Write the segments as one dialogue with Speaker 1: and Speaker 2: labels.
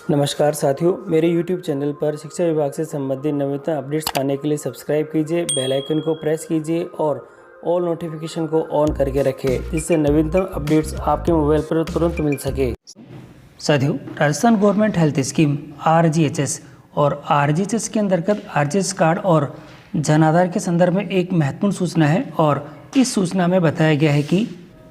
Speaker 1: नमस्कार साथियों, मेरे YouTube चैनल पर शिक्षा विभाग से संबंधित नवीनतम अपडेट्स पाने के लिए सब्सक्राइब कीजिए, बेल आइकन को प्रेस कीजिए और ऑल नोटिफिकेशन को ऑन करके रखें, जिससे नवीनतम अपडेट्स आपके मोबाइल पर तुरंत मिल सके।
Speaker 2: साथियों, Rajasthan government health scheme RGHS और RGHS के अंतर्गत RGHS कार्ड और जन आधार के संदर्भ में एक महत्वपूर्ण सूचना है और इस सूचना में बताया गया है कि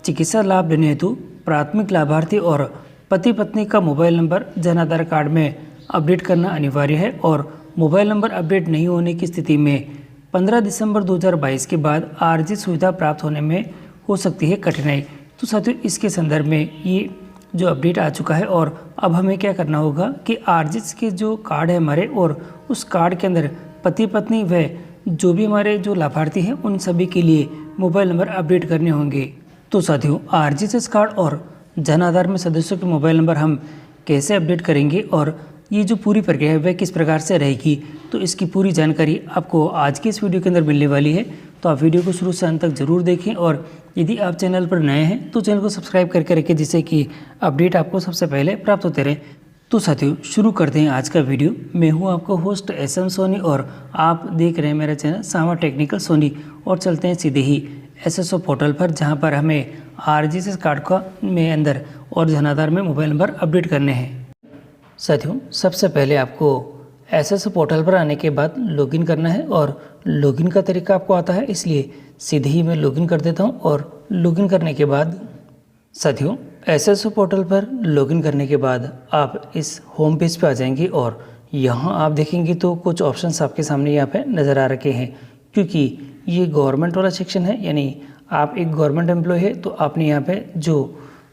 Speaker 2: चिकित्सा लाभ लेने हेतु प्राथमिक लाभार्थी और पति पत्नी का mobile number Jan Aadhaar card में अपडेट करना अनिवार्य है और मोबाइल नंबर अपडेट नहीं होने की स्थिति में 15 दिसंबर 2022 के बाद RGHS सुविधा प्राप्त होने में हो सकती है कठिनाई। तो साथियों, इसके संदर्भ में ये जो अपडेट आ चुका है और अब हमें क्या करना होगा कि RGHS के जो कार्ड है हमारे और उस कार्ड के अंदर पति पत्नी व जो भी हमारे जो लाभार्थी हैं उन सभी के लिए मोबाइल नंबर अपडेट करने होंगे। तो साथियों, RGHS कार्ड और जन आधार में सदस्यों के मोबाइल नंबर हम कैसे अपडेट करेंगे और ये जो पूरी प्रक्रिया है वह किस प्रकार से रहेगी, तो इसकी पूरी जानकारी आपको आज की इस वीडियो के अंदर मिलने वाली है। तो आप वीडियो को शुरू से अंत तक जरूर देखें और यदि आप चैनल पर नए हैं तो चैनल को सब्सक्राइब करके रखें, जिससे कि अपडेट आपको सबसे पहले प्राप्त होते रहे। तो साथियों, शुरू करते हैं आज का वीडियो। मैं हूँ आपका होस्ट SM सोनी और आप देख रहे हैं मेरा चैनल सामा टेक्निकल सोनी। और चलते हैं सीधे ही SSO पोर्टल पर, जहाँ पर हमें RGHS कार्ड का में अंदर और जन आधार में मोबाइल नंबर अपडेट करने हैं। साथियों, सबसे पहले आपको SSO पोर्टल पर आने के बाद लॉगिन करना है और लॉगिन का तरीका आपको आता है, इसलिए सीधे ही मैं लॉगिन कर देता हूं। और लॉगिन करने के बाद साथियों, SSO पोर्टल पर लॉगिन करने के बाद आप इस होम पेज पे आ जाएंगे और यहाँ आप देखेंगे तो कुछ ऑप्शंस आपके सामने यहाँ पे नज़र आ रखे हैं। क्योंकि ये गवर्नमेंट वाला सेक्शन है, यानी आप एक गवर्नमेंट एम्प्लॉय है तो आपने यहाँ पे जो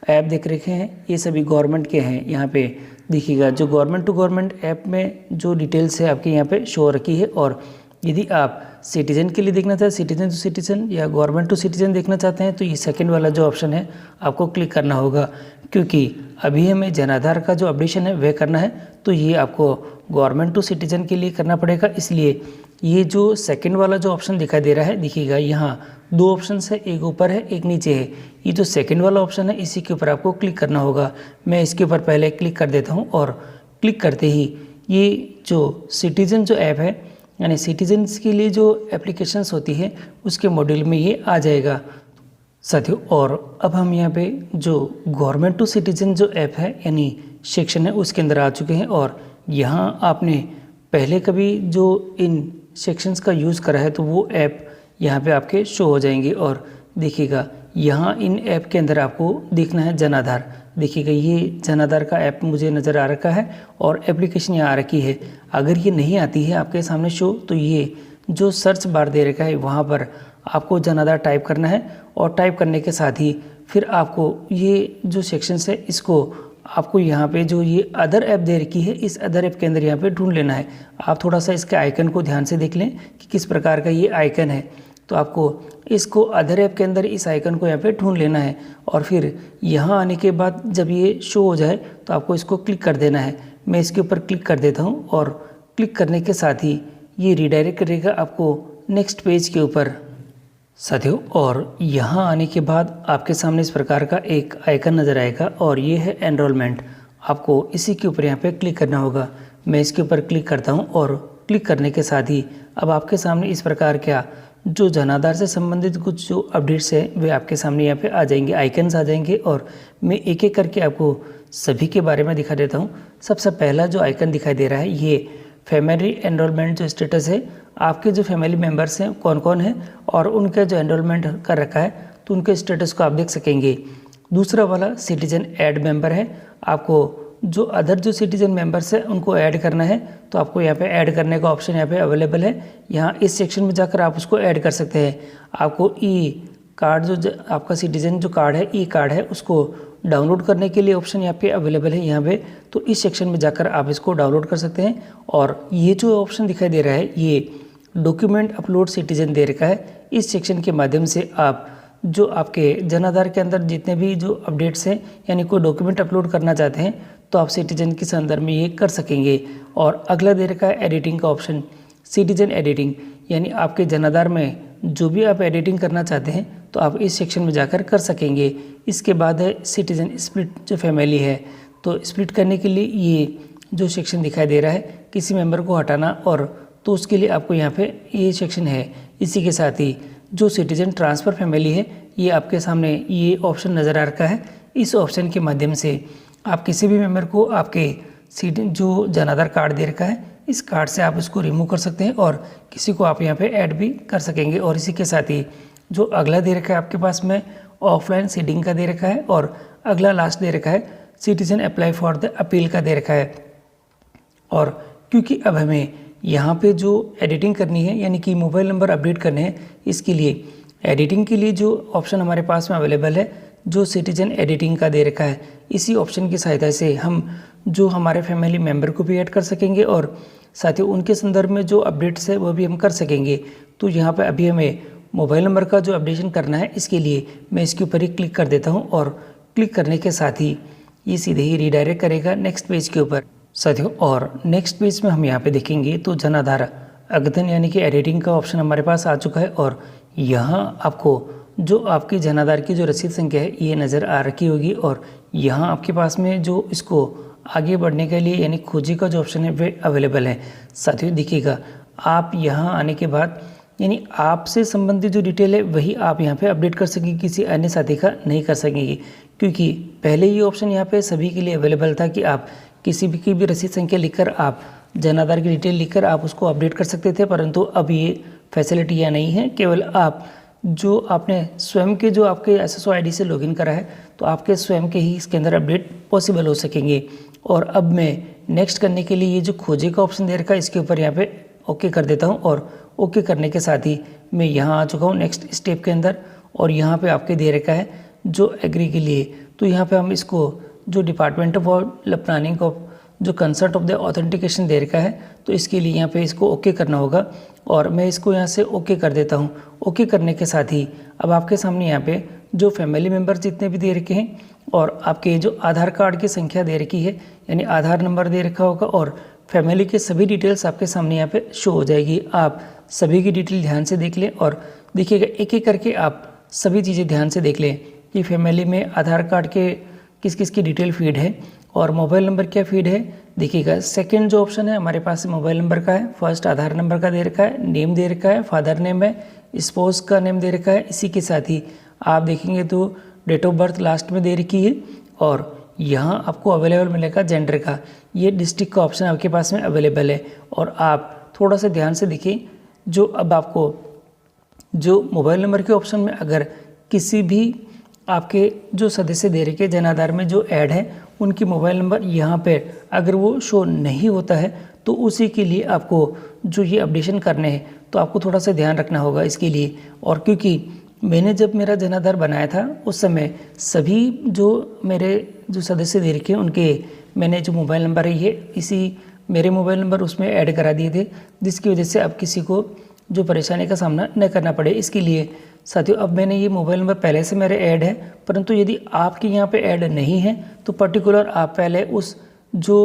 Speaker 2: ऐप देख रखे हैं ये सभी गवर्नमेंट के हैं। यहाँ पे देखिएगा जो गवर्नमेंट टू गवर्नमेंट ऐप में जो डिटेल्स है आपके यहाँ पे शो रखी है। और यदि आप सिटीजन के लिए देखना चाहते हैं, सिटीजन टू सिटीजन या गवर्नमेंट टू सिटीजन देखना चाहते हैं, तो ये सेकंड वाला जो ऑप्शन है आपको क्लिक करना होगा। क्योंकि अभी हमें जन आधार का जो अपडेशन है वह करना है, तो ये आपको गवर्नमेंट टू सिटीजन के लिए करना पड़ेगा। इसलिए ये जो सेकंड वाला जो ऑप्शन दिखाई दे रहा है, देखिएगा यहाँ दो ऑप्शन है, एक ऊपर है एक नीचे है। ये जो सेकंड वाला ऑप्शन है इसी के ऊपर आपको क्लिक करना होगा। मैं इसके ऊपर पहले क्लिक कर देता हूँ और क्लिक करते ही ये जो सिटीजन जो ऐप है, यानी सिटीजन्स के लिए जो एप्लीकेशंस होती है उसके मॉड्यूल में ये आ जाएगा साथियों। और अब हम यहाँ पे जो गवर्नमेंट टू सिटीजन जो ऐप है यानी सेक्शन है उसके अंदर आ चुके हैं। और यहाँ आपने पहले कभी जो इन सेक्शंस का यूज़ करा है तो वो ऐप यहाँ पे आपके शो हो जाएंगे। और देखिएगा यहाँ इन ऐप के अंदर आपको देखना है जन आधार। देखिएगा ये जन आधार का ऐप मुझे नज़र आ रखा है और एप्लीकेशन यहाँ आ रखी है। अगर ये नहीं आती है आपके सामने शो, तो ये जो सर्च बार दे रखा है वहाँ पर आपको जन आधार टाइप करना है और टाइप करने के साथ ही फिर आपको ये जो सेक्शंस है इसको आपको यहाँ पे जो ये अदर ऐप दे रखी है इस अदर ऐप के अंदर यहाँ पे ढूंढ लेना है। आप थोड़ा सा इसके आइकन को ध्यान से देख लें कि किस प्रकार का ये आइकन है, तो आपको इसको अदर ऐप के अंदर इस आइकन को यहाँ पे ढूंढ लेना है। और फिर यहाँ आने के बाद जब ये शो हो जाए तो आपको इसको क्लिक कर देना है। मैं इसके ऊपर क्लिक कर देता हूँ और क्लिक करने के साथ ही ये रिडायरेक्ट करेगा आपको नेक्स्ट पेज के ऊपर साथियों। और यहाँ आने के बाद आपके सामने इस प्रकार का एक आइकन नज़र आएगा और ये है एनरोलमेंट। आपको इसी के ऊपर यहाँ पे क्लिक करना होगा। मैं इसके ऊपर क्लिक करता हूँ और क्लिक करने के साथ ही अब आपके सामने इस प्रकार का जो जन आधार से संबंधित कुछ जो अपडेट्स है वे आपके सामने यहाँ पे आ जाएंगे, आइकन्स आ जाएंगे। और मैं एक एक करके आपको सभी के बारे में दिखा देता हूँ। सबसे पहला जो आइकन दिखाई दे रहा है ये फैमिली एनरोलमेंट जो स्टेटस है, आपके जो फैमिली मेम्बर्स हैं कौन कौन है और उनका जो एनरोलमेंट कर रखा है तो उनके स्टेटस को आप देख सकेंगे। दूसरा वाला सिटीजन ऐड मेंबर है, आपको जो अदर जो सिटीजन मेंबर्स है उनको ऐड करना है तो आपको यहाँ पे ऐड करने का ऑप्शन यहाँ पे अवेलेबल है। यहाँ इस सेक्शन में जाकर आप उसको ऐड कर सकते हैं। आपको ई कार्ड जो आपका सिटीजन जो कार्ड है, ई कार्ड है, उसको डाउनलोड करने के लिए ऑप्शन यहाँ पे अवेलेबल है यहाँ पे, तो इस सेक्शन में जाकर आप इसको डाउनलोड कर सकते हैं। और ये जो ऑप्शन दिखाई दे रहा है ये डॉक्यूमेंट अपलोड सिटीजन दे रखा है। इस सेक्शन के माध्यम से आप जो आपके जन आधार के अंदर जितने भी जो अपडेट्स हैं यानी कोई डॉक्यूमेंट अपलोड करना चाहते हैं तो आप सिटीजन के संदर्भ में ये कर सकेंगे। और अगला दे रखा है एडिटिंग का ऑप्शन, सिटीजन एडिटिंग, यानी आपके जन आधार में जो भी आप एडिटिंग करना चाहते हैं तो आप इस सेक्शन में जाकर कर सकेंगे। इसके बाद है सिटीजन स्प्लिट जो फैमिली है, तो स्प्लिट करने के लिए ये जो सेक्शन दिखाई दे रहा है किसी मेंबर को हटाना, और तो उसके लिए आपको यहाँ पे ये सेक्शन है। इसी के साथ ही जो सिटीजन ट्रांसफ़र फैमिली है, ये आपके सामने ये ऑप्शन नज़र आ रखा है। इस ऑप्शन के माध्यम से आप किसी भी मेंबर को आपके जो जन आधार कार्ड दे रखा है, इस कार्ड से आप इसको रिमूव कर सकते हैं और किसी को आप यहाँ पे ऐड भी कर सकेंगे। और इसी के साथ ही जो अगला दे रखा है आपके पास में ऑफलाइन सीडिंग का दे रखा है, और अगला लास्ट दे रखा है citizen apply for the appeal का दे रखा है। और क्योंकि अब हमें यहाँ पे जो एडिटिंग करनी है, यानी कि मोबाइल नंबर अपडेट करने हैं, इसके लिए एडिटिंग के लिए जो ऑप्शन हमारे पास में अवेलेबल है, जो सिटीजन एडिटिंग का दे रखा है, इसी ऑप्शन की सहायता से हम जो हमारे फैमिली मेम्बर को भी ऐड कर सकेंगे और साथ ही उनके संदर्भ में जो अपडेट्स है वो भी हम कर सकेंगे। तो यहाँ पे अभी हमें मोबाइल नंबर का जो अपडेशन करना है, इसके लिए मैं इसके ऊपर ही क्लिक कर देता हूँ और क्लिक करने के साथ ही ये सीधे ही रीडायरेक्ट करेगा नेक्स्ट पेज के ऊपर साथियों। और नेक्स्ट पेज में हम यहाँ पे देखेंगे तो जन आधार अद्यतन यानी कि एडिटिंग का ऑप्शन हमारे पास आ चुका है, और यहाँ आपको जो आपकी जन आधार की जो रसीद संख्या है ये नज़र आ रखी होगी। और यहाँ आपके पास में जो इसको आगे बढ़ने के लिए यानी खोजी का जो ऑप्शन है वे अवेलेबल है। साथियों देखिएगा, आप यहाँ आने के बाद यानी आपसे संबंधित जो डिटेल है वही आप यहाँ पे अपडेट कर सकेंगे, किसी अन्य साथी का नहीं कर सकेंगे, क्योंकि पहले ये ऑप्शन यहाँ पे सभी के लिए अवेलेबल था कि आप किसी भी की भी रसीद संख्या लिखकर आप जन आधार की डिटेल लिखकर आप उसको अपडेट कर सकते थे। परंतु अब ये फैसिलिटी यहाँ नहीं है। केवल आप जो आपने स्वयं के जो आपके SSO ID से लॉगिन करा है, तो आपके स्वयं के ही इसके अंदर अपडेट पॉसिबल हो सकेंगे। और अब मैं नेक्स्ट करने के लिए ये जो खोजे का ऑप्शन दे रखा है, इसके ऊपर यहाँ पे ओके कर देता हूँ। और ओके करने के साथ ही मैं यहाँ आ चुका हूँ नेक्स्ट स्टेप के अंदर, और यहाँ पे आपके दे रखा है जो एग्री के लिए। तो यहाँ पे हम इसको जो डिपार्टमेंट ऑफ प्लानिंग ऑफ जो कंसर्ट ऑफ द ऑथेंटिकेशन दे रखा है, तो इसके लिए यहाँ पे इसको ओके करना होगा, और मैं इसको यहाँ से ओके कर देता हूँ। ओके करने के साथ ही अब आपके सामने यहाँ पे जो फैमिली मेम्बर जितने भी दे रखे हैं और आपके जो आधार कार्ड की संख्या दे रखी है, यानी आधार नंबर दे रखा होगा, और फैमिली के सभी डिटेल्स आपके सामने यहाँ पे शो हो जाएगी। आप सभी की डिटेल ध्यान से देख लें और देखिएगा एक एक करके आप सभी चीज़ें ध्यान से देख लें कि फैमिली में आधार कार्ड के किस किस की डिटेल फीड है और मोबाइल नंबर क्या फीड है। देखिएगा सेकंड जो ऑप्शन है हमारे पास मोबाइल नंबर का है, फर्स्ट आधार नंबर का दे रखा है, नेम दे रखा है, फादर नेम है, स्पोज का नेम दे रखा है। इसी के साथ ही आप देखेंगे तो डेट ऑफ बर्थ लास्ट में दे रखी है, और यहाँ आपको अवेलेबल मिलेगा जेंडर का, ये डिस्ट्रिक्ट का ऑप्शन आपके पास में अवेलेबल है। और आप थोड़ा सा ध्यान से देखिए, जो अब आपको जो मोबाइल नंबर के ऑप्शन में अगर किसी भी आपके जो सदस्य दे रखे जन आधार में जो ऐड है उनकी मोबाइल नंबर यहाँ पे अगर वो शो नहीं होता है, तो उसी के लिए आपको जो ये अपडेशन करने हैं तो आपको थोड़ा सा ध्यान रखना होगा इसके लिए। और क्योंकि मैंने जब मेरा जन आधार बनाया था उस समय सभी जो मेरे जो सदस्य दे रखे हैं उनके मैंने जो मोबाइल नंबर है ये इसी मेरे मोबाइल नंबर उसमें ऐड करा दिए थे, जिसकी वजह से अब किसी को जो परेशानी का सामना न करना पड़े। इसके लिए साथियों अब मैंने ये मोबाइल नंबर पहले से मेरे ऐड है, परंतु यदि आपके यहाँ पे ऐड नहीं है तो पर्टिकुलर आप पहले उस जो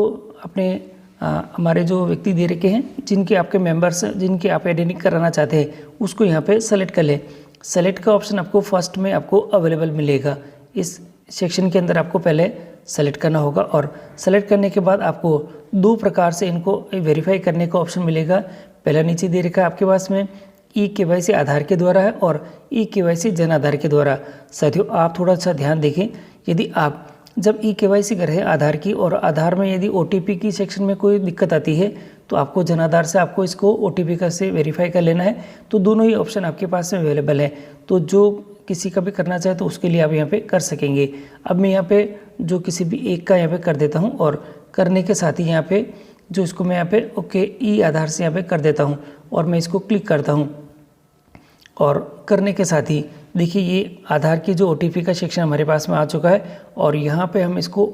Speaker 2: अपने हमारे जो व्यक्ति दे रखे हैं जिनके आपके मेंबर्स जिनके आप एडिटिंग कराना चाहते हैं उसको यहाँ पे सेलेक्ट कर लें। सेलेक्ट का ऑप्शन आपको फर्स्ट में आपको अवेलेबल मिलेगा, इस सेक्शन के अंदर आपको पहले सेलेक्ट करना होगा। और सेलेक्ट करने के बाद आपको दो प्रकार से इनको वेरीफाई करने का ऑप्शन मिलेगा। पहला नीचे दे रखा है आपके पास में eKYC आधार के द्वारा है और eKYC जन आधार के द्वारा। साथियों आप थोड़ा सा ध्यान देखें, यदि आप जब eKYC कर रहे हैं आधार की और आधार में यदि OTP की सेक्शन में कोई दिक्कत आती है तो आपको जन आधार से आपको इसको OTP का से वेरीफाई कर लेना है। तो दोनों ही ऑप्शन आपके पास में अवेलेबल है, तो जो किसी का भी करना चाहे तो उसके लिए आप यहाँ पे कर सकेंगे। अब मैं यहाँ पे जो किसी भी एक का यहाँ पे कर देता हूँ और करने के साथ ही यहाँ पे जो इसको मैं यहाँ पे ओके ई आधार से यहाँ पे कर देता हूँ और मैं इसको क्लिक करता हूँ। और करने के साथ ही देखिए ये आधार की जो OTP का सेक्शन हमारे पास में आ चुका है और यहाँ पे हम इसको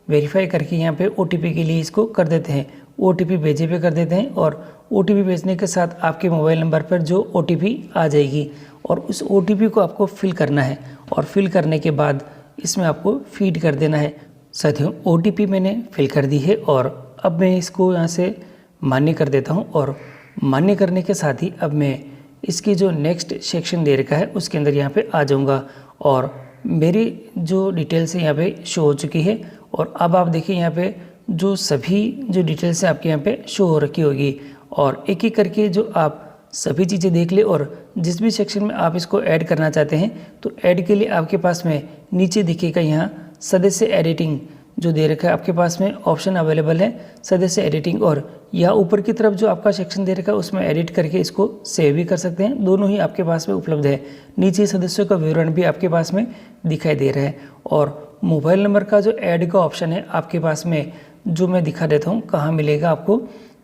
Speaker 2: वेरीफाई करके यहाँ पे OTP के लिए इसको कर देते हैं, OTP भेजे पे कर देते हैं। और OTP भेजने के साथ आपके मोबाइल नंबर पर जो OTP आ जाएगी और उस OTP को आपको फिल करना है और फिल करने के बाद इसमें आपको फीड कर देना है। साथियों OTP मैंने फिल कर दी है और अब मैं इसको यहाँ से मान्य कर देता हूँ। और मान्य करने के साथ ही अब मैं इसकी जो नेक्स्ट सेक्शन दे रखा है उसके अंदर यहाँ पे आ जाऊँगा और मेरी जो डिटेल्स है यहाँ पे शो हो चुकी है। और अब आप देखिए यहाँ पे जो सभी जो डिटेल्स है आपके यहाँ पे शो हो रखी होगी और एक एक करके जो आप सभी चीज़ें देख ले और जिस भी सेक्शन में आप इसको ऐड करना चाहते हैं तो ऐड के लिए आपके पास में नीचे दिखेगा यहाँ सदस्य एडिटिंग जो दे रखा है आपके पास में ऑप्शन अवेलेबल है सदस्य एडिटिंग और यहाँ ऊपर की तरफ जो आपका सेक्शन दे रखा है उसमें एडिट करके इसको सेव भी कर सकते हैं। दोनों ही आपके पास में उपलब्ध है। नीचे सदस्यों का विवरण भी आपके पास में दिखाई दे रहा है और मोबाइल नंबर का जो ऐड का ऑप्शन है आपके पास में जो मैं दिखा देता हूँ कहाँ मिलेगा आपको।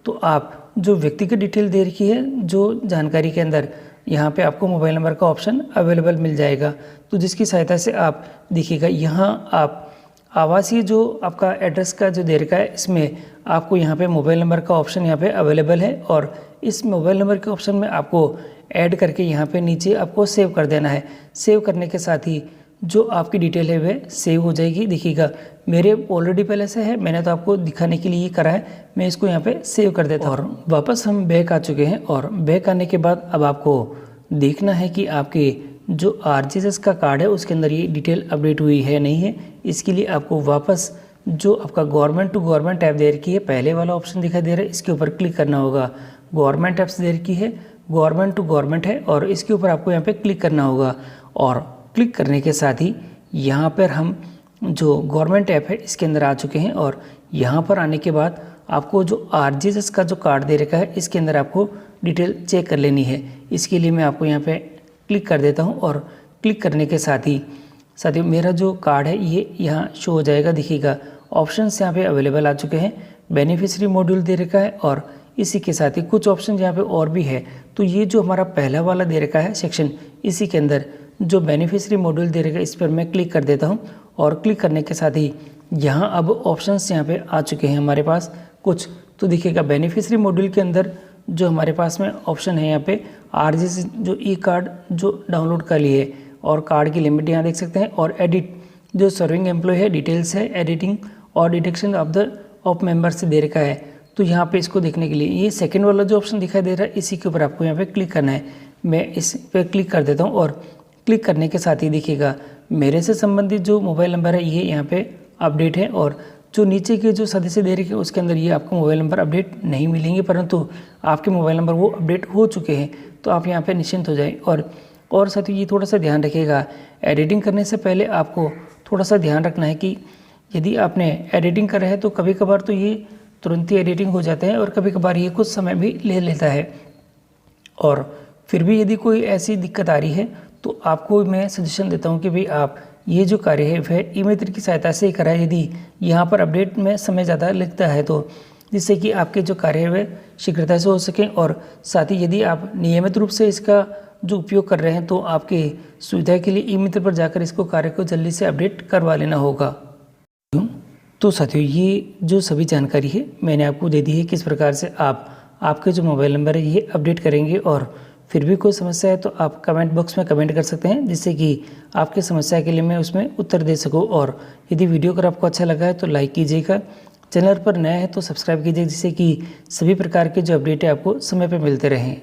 Speaker 2: तो आप जो व्यक्तिगत डिटेल दे रखी है जो जानकारी के अंदर यहाँ पे आपको मोबाइल नंबर का ऑप्शन अवेलेबल मिल जाएगा। तो जिसकी सहायता से आप देखिएगा यहाँ आप आवासीय जो आपका एड्रेस का जो दे रखा है इसमें आपको यहाँ पे मोबाइल नंबर का ऑप्शन यहाँ पे अवेलेबल है और इस मोबाइल नंबर के ऑप्शन में आपको ऐड करके यहाँ पे नीचे आपको सेव कर देना है। सेव करने के साथ ही जो आपकी डिटेल है वह सेव हो जाएगी। देखिएगा मेरे ऑलरेडी पहले से है, मैंने तो आपको दिखाने के लिए ही करा है। मैं इसको यहाँ पे सेव कर देता हूँ और वापस हम बैक आ चुके हैं और बैक आने के बाद अब आपको देखना है कि आपके जो आरजीएसएस का कार्ड है उसके अंदर ये डिटेल अपडेट हुई है नहीं है। इसके लिए आपको वापस जो आपका गवर्नमेंट टू गवर्नमेंट ऐप दे रखी है पहले वाला ऑप्शन दिखाई दे रहा है इसके ऊपर क्लिक करना होगा। गवर्नमेंट ऐप्स दे रखी है गवर्नमेंट टू गवर्नमेंट है और इसके ऊपर आपको यहाँ पे क्लिक करना होगा और क्लिक करने के साथ ही यहाँ पर हम जो गवर्नमेंट ऐप है इसके अंदर आ चुके हैं और यहाँ पर आने के बाद आपको जो आरजीएसएस का जो कार्ड दे रखा है इसके अंदर आपको डिटेल चेक कर लेनी है। इसके लिए मैं आपको यहाँ पे क्लिक कर देता हूँ और क्लिक करने के साथ ही मेरा जो कार्ड है ये यहाँ शो हो जाएगा। देखिएगा ऑप्शंस यहाँ पे अवेलेबल आ चुके हैं। बेनिफिशियरी मॉड्यूल दे रखा है और इसी के साथ ही कुछ ऑप्शन यहाँ पे और भी है। तो ये जो हमारा पहला वाला दे रखा है सेक्शन इसी के अंदर जो बेनिफिशियरी मॉड्यूल दे रखा है इस पर मैं क्लिक कर देता हूँ और क्लिक करने के साथ ही यहाँ अब ऑप्शंस यहाँ पे आ चुके हैं हमारे पास कुछ। तो देखिएगा बेनिफिशियरी मॉड्यूल के अंदर जो हमारे पास में ऑप्शन है यहाँ पे आरजीएसएस जो ई कार्ड जो डाउनलोड कर लिए और कार्ड की लिमिट यहाँ देख सकते हैं और एडिट जो सर्विंग एम्प्लॉय है डिटेल्स है एडिटिंग और डिटेक्शन ऑफ मेंबर्स से दे रखा है। तो यहाँ पे इसको देखने के लिए ये सेकंड वाला जो ऑप्शन दिखाई दे रहा है इसी के ऊपर आपको यहाँ पे क्लिक करना है। मैं इस पे क्लिक कर देता हूँ और क्लिक करने के साथ ही देखिएगा मेरे से संबंधित जो मोबाइल नंबर है ये यहाँ पे अपडेट है और जो नीचे के जो सदस्य दे रखे हैं उसके अंदर ये आपको मोबाइल नंबर अपडेट नहीं मिलेंगे परंतु आपके मोबाइल नंबर वो अपडेट हो चुके हैं। तो आप यहाँ पे निश्चिंत हो जाएं और साथ ही ये थोड़ा सा ध्यान रखिएगा एडिटिंग करने से पहले आपको थोड़ा सा ध्यान रखना है कि यदि आपने एडिटिंग कर रहे हैं तो कभी कभार तो ये तुरंत ही एडिटिंग हो जाते हैं और कभी कभार ये कुछ समय भी ले लेता है। और फिर भी यदि कोई ऐसी दिक्कत आ रही है तो आपको मैं सजेशन देता हूँ कि भाई आप ये जो कार्य है वह ई-मित्र की सहायता से ही कराएं। यदि यहाँ पर अपडेट में समय ज़्यादा लगता है तो जिससे कि आपके जो कार्य है वह शीघ्रता से हो सकें और साथ ही यदि आप नियमित रूप से इसका जो उपयोग कर रहे हैं तो आपके सुविधा के लिए ई-मित्र पर जाकर इसको कार्य को जल्दी से अपडेट करवा लेना होगा। तो साथियों ये जो सभी जानकारी है मैंने आपको दे दी है किस प्रकार से आप आपके जो मोबाइल नंबर है ये अपडेट करेंगे और फिर भी कोई समस्या है तो आप कमेंट बॉक्स में कमेंट कर सकते हैं जिससे कि आपकी समस्या के लिए मैं उसमें उत्तर दे सकूं। और यदि वीडियो अगर आपको अच्छा लगा है तो लाइक कीजिएगा, चैनल पर नया है तो सब्सक्राइब कीजिए जिससे कि सभी प्रकार के जो अपडेट है आपको समय पर मिलते रहें।